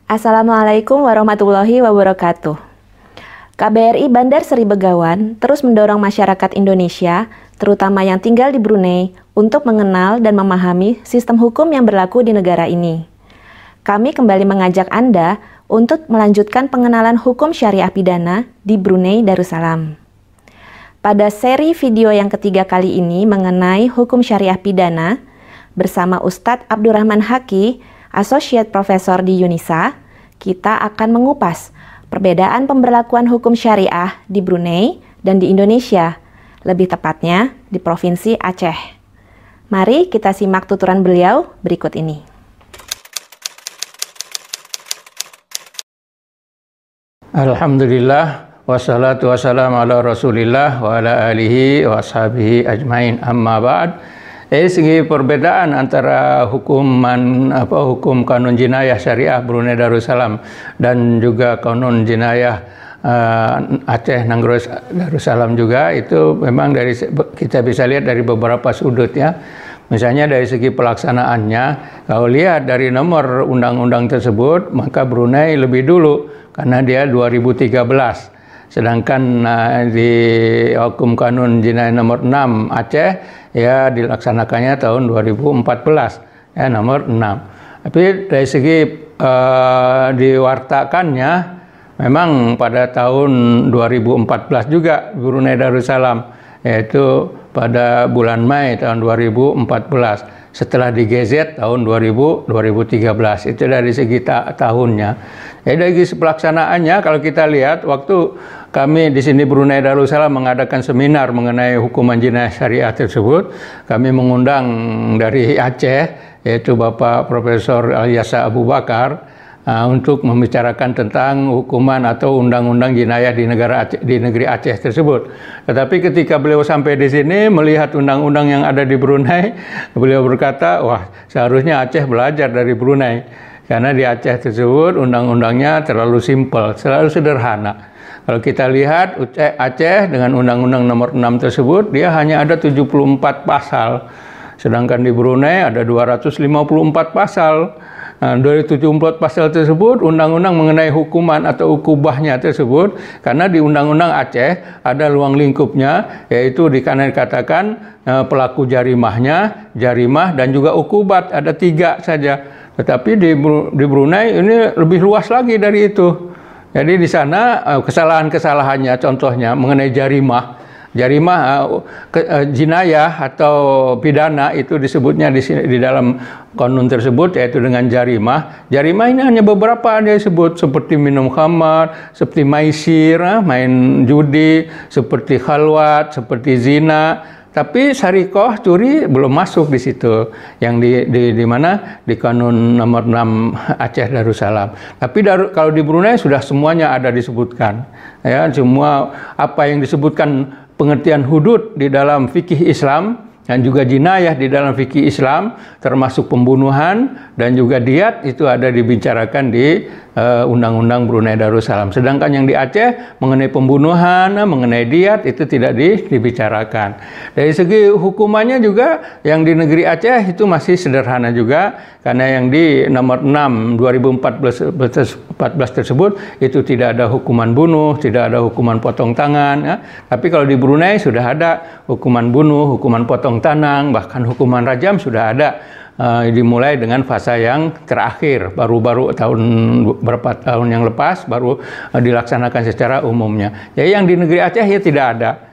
Assalamualaikum warahmatullahi wabarakatuh. KBRI Bandar Seri Begawan terus mendorong masyarakat Indonesia, terutama yang tinggal di Brunei, untuk mengenal dan memahami sistem hukum yang berlaku di negara ini. Kami kembali mengajak Anda untuk melanjutkan pengenalan hukum syariah pidana di Brunei Darussalam. Pada seri video yang ketiga kali ini mengenai hukum syariah pidana, bersama Ustadz Abdurrahman Haki, Associate Professor di UNISA, kita akan mengupas perbedaan pemberlakuan hukum syariah di Brunei dan di Indonesia, lebih tepatnya di Provinsi Aceh. Mari kita simak tuturan beliau berikut ini. Alhamdulillah, wassalatu wassalamu ala rasulillah wa ala alihi wa ashabihi ajmain, amma ba'd. Dari segi perbedaan antara hukum kanun jinayah syariah Brunei Darussalam dan juga kanun jinayah Aceh Nanggros Darussalam juga, itu memang kita bisa lihat dari beberapa sudut ya. Misalnya dari segi pelaksanaannya, kalau lihat dari nomor undang-undang tersebut, maka Brunei lebih dulu karena dia 2013. Sedangkan di hukum kanun jinayah nomor 6 Aceh ya dilaksanakannya tahun 2014 ya, nomor 6. Tapi dari segi diwartakannya memang pada tahun 2014 juga Brunei Darussalam, yaitu pada bulan Mei tahun 2014 setelah digezet tahun 2013. Itu dari segi tahunnya. Ya, dari segi pelaksanaannya kalau kita lihat, waktu kami di sini Brunei Darussalam mengadakan seminar mengenai hukuman jinayah syariah tersebut, kami mengundang dari Aceh, yaitu Bapak Profesor Alyasa Abu Bakar, untuk membicarakan tentang hukuman atau undang-undang jinayah di negeri Aceh tersebut. Tetapi ketika beliau sampai di sini melihat undang-undang yang ada di Brunei, beliau berkata, wah, seharusnya Aceh belajar dari Brunei. Karena di Aceh tersebut undang-undangnya terlalu simpel, terlalu sederhana. Kalau kita lihat Aceh dengan undang-undang nomor 6 tersebut, dia hanya ada 74 pasal. Sedangkan di Brunei ada 254 pasal. Nah, dari 74 pasal tersebut, undang-undang mengenai hukuman atau ukubahnya tersebut, karena di undang-undang Aceh ada ruang lingkupnya, yaitu dikatakan pelaku jarimahnya, jarimah dan juga ukubat, ada 3 saja. Tetapi di Brunei ini lebih luas lagi dari itu. Jadi di sana kesalahan-kesalahannya, contohnya mengenai jarimah, jinayah atau pidana itu disebutnya di dalam kanun tersebut, yaitu dengan jarimah. Jarimah ini hanya beberapa dia sebut, seperti minum khamar, seperti maisir, main judi, seperti khalwat, seperti zina. Tapi sarikoh, curi belum masuk di situ, yang di mana di kanun nomor 6 Aceh Darussalam. Tapi kalau di Brunei sudah semuanya ada disebutkan, ya, semua apa yang disebutkan pengertian hudud di dalam fikih Islam dan juga jinayah di dalam fikih Islam, termasuk pembunuhan dan juga diat, itu ada dibicarakan di Undang-Undang Brunei Darussalam. Sedangkan yang di Aceh mengenai pembunuhan, mengenai diat itu tidak dibicarakan. Dari segi hukumannya juga yang di negeri Aceh itu masih sederhana juga, karena yang di nomor 6 2014 tersebut itu tidak ada hukuman bunuh, tidak ada hukuman potong tangan ya. Tapi kalau di Brunei sudah ada hukuman bunuh, hukuman potong tangan, bahkan hukuman rajam sudah ada. Dimulai dengan fase yang terakhir, baru-baru berapa tahun yang lepas baru dilaksanakan secara umumnya. Jadi yang di negeri Aceh ya tidak ada.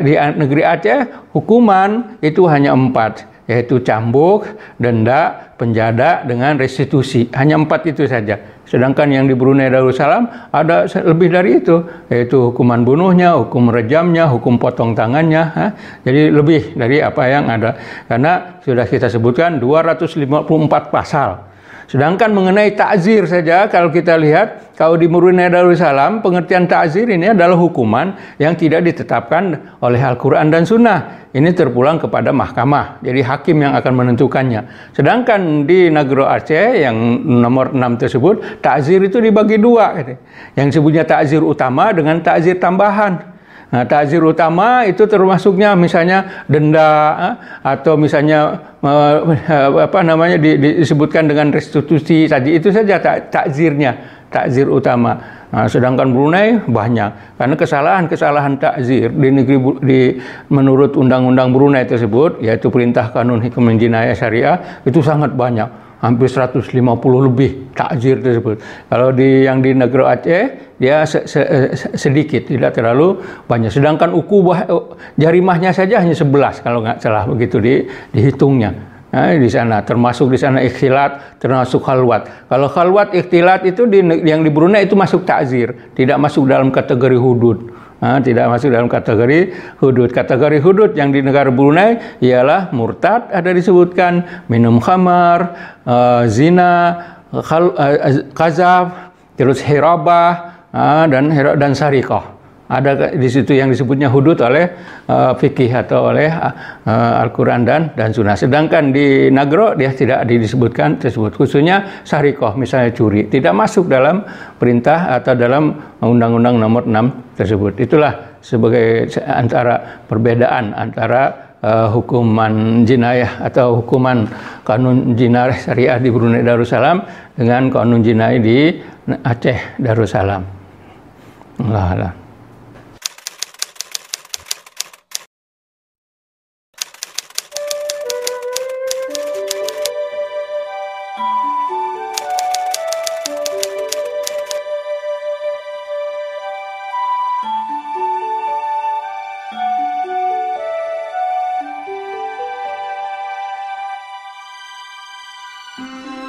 Di negeri Aceh hukuman itu hanya 4, yaitu cambuk, denda, penjara dengan restitusi. Hanya 4 itu saja. Sedangkan yang di Brunei Darussalam ada lebih dari itu, yaitu hukuman bunuhnya, hukum rejamnya, hukum potong tangannya. Jadi lebih dari apa yang ada. Karena sudah kita sebutkan 254 pasal. Sedangkan mengenai ta'zir saja, kalau kita lihat, kalau di Brunei Darussalam, pengertian ta'zir ini adalah hukuman yang tidak ditetapkan oleh Al-Quran dan Sunnah. Ini terpulang kepada mahkamah, jadi hakim yang akan menentukannya. Sedangkan di negeri Aceh yang nomor 6 tersebut, ta'zir itu dibagi 2. Yang sebutnya ta'zir utama dengan ta'zir tambahan. Nah, ta'zir utama itu termasuknya misalnya denda atau misalnya apa namanya disebutkan dengan restitusi tadi, itu saja takzirnya, takzir utama. Nah, sedangkan Brunei banyak, karena kesalahan-kesalahan takzir di negeri menurut undang-undang Brunei tersebut, yaitu perintah kanun hukum jinayah syariah, itu sangat banyak, hampir 150 lebih takzir tersebut. Kalau yang di negara Aceh dia sedikit, tidak terlalu banyak. Sedangkan ukubah jarimahnya saja hanya 11 kalau nggak salah begitu dihitungnya. Nah, di sana termasuk di sana ikhtilat, termasuk khalwat. Kalau khalwat ikhtilat itu yang di Brunei itu masuk takzir, tidak masuk dalam kategori hudud. Nah, tidak masuk dalam kategori hudud. Kategori hudud yang di negara Brunei ialah murtad, ada disebutkan, minum khamar, zina, kazaf, terus hirabah, dan sarikah. Ada di situ yang disebutnya hudud oleh fikih atau oleh Al-Quran dan Sunnah. Sedangkan di Nagro dia tidak disebutkan tersebut. Khususnya sarikoh, misalnya curi, tidak masuk dalam perintah atau dalam Undang-Undang Nomor 6 tersebut. Itulah sebagai antara perbedaan antara hukuman jinayah atau hukuman kanun jinayah syariah di Brunei Darussalam dengan kanun jinayah di Aceh Darussalam. Allah. Thank you.